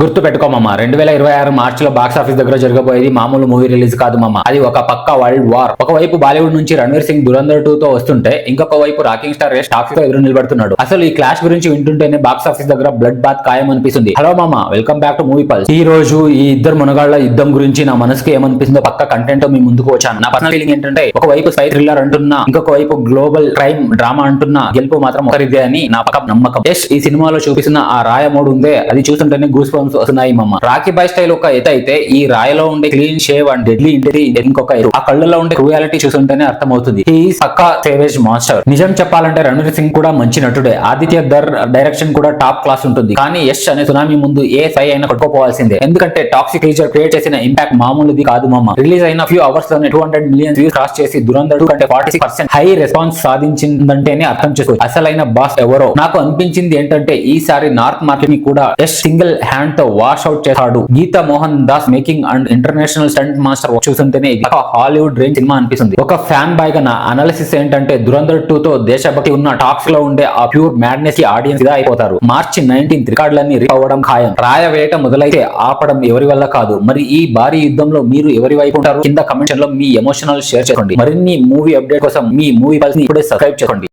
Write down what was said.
గుర్తు పెట్టుకోమమ్మా 2026 మార్చిలో box office దగ్గర జరగబోయేది మామూలు మూవీ రిలీజ్ కాదు మమ్మ. అది ఒక పక్క వరల్డ్ వార్. ఒకవైపు బాలీవుడ్ నుంచి రణ్వీర్ సింగ్ దురంధర్ 2 తో వస్తుంటే ఇంకొక వైపు రాకింగ్ స్టార్ యష్ టాక్సీ తో ఎదురు నిలబడుతున్నాడు. అసలు ఈ క్లాష్ గురించి వింటుంటేనే బాక్స్ ఆఫీస్ దగ్గర బ్లడ్ బాత్ ఖాయం అనిపిస్తుంది. హలో మామ, welcome back to movie pulse. ఈ రోజు ఈ ఇద్దరు మునగాళ్ల యుద్ధం గురించి నా మనసుకి ఏమనిపిస్తుందో పక్క కంటెంట్ మీ ముందుకు వచ్చాను. నా పర్సనల్ ఫీలింగ్ ఏంటంటే ఒకవైపు స్పై థ్రిల్లర్ అంటున్నా, ఇంకొక వైపు గ్లోబల్ క్రైమ్ డ్రామా అంటున్నా గెలుపు మాత్రం ఒకరిదే అని నా పక్క నమ్మకం. యష్ ఈ సినిమాలో చూపిస్తున్న ఆ రాయ మోడ్ ఉందే, అది చూస్తుంటేనే గూస్ బంప్స్ వస్తున్నాయి మమ్మ. రాకీ బాయ్ స్టైల్ ఒక ఎత్తు అయితే ఈ రాయలో ఉండే క్లీన్ షేవ్ అండ్ డెడ్లీ ఇంటరీ ఇంకొక ఎత్తు. ఆ కళ్ళలో ఉండే క్రూయాలిటీ చూస్తుంటేనే అర్థమవుతుంది. ఈ పక్కా సేవేజ్ మాన్స్టర్. నిజం చెప్పాలంటే రణ్వీర్ సింగ్ కూడా మంచి నటుడే. ఆదిత్య ధర్ డైరెక్షన్ కూడా టాప్ క్లాస్ ఉంటుంది. కానీ యష్ అనే సునామీ ముందు ఏ సై అయినా కొట్టుకోపోవాల్సిందే. ఎందుకంటే టాక్సిక్ క్రీచర్ క్రియేట్ చేసిన ఇంపాక్ట్ మామూలుది కాదు మమ్మ. రిలీజ్ అయిన ఫ్యూ అవర్స్ లోనే 200 మిలియన్ వ్యూస్ క్రాస్ చేసి దురంధర్ 2 కంటే 46% హై రెస్పాన్స్ సాధించిందంటేనే అర్థం చేసుకో అసలైన బాస్ ఎవరో. నాకు అనిపించింది ఏంటంటే ఈసారి నార్త్ మార్కెట్ ని కూడా Yash single hand wash out అవుట్ చేశాడు. Geetha Mohan Das making and international stunt master చూస్తుంటేనే ఇది ఒక హాలీవుడ్ రేంజ్ సినిమా అనిపిస్తుంది. ఒక ఫ్యాన్ బాయ్ గా నా అనాలిసిస్ ఏంటంటే దురంధర్ 2 తో దేశభక్తి ఉన్న టాక్స్ లో ఉండే ఆ ప్యూర్ మ్యాడ్నెస్ కి ఆడియన్స్ గా అయిపోతారు. మార్చి 19 రికార్డులన్నీ రీచ్ అవ్వడం ఖాయం. రాయ వేట మొదలైతే ఆపడం ఎవరి వల్ల కాదు. మరి ఈ భారీ యుద్ధంలో మీరు ఎవరి వైపు ఉంటారు? కింద కమెంట్ లో మీ ఎమోషనల్ షేర్ చేసుకోండి. మరిన్ని మూవీ అప్డేట్ కోసం మీ మూవీ పల్స్ ని ఇప్పుడే సబ్స్క్రైబ్ చేసుకోండి.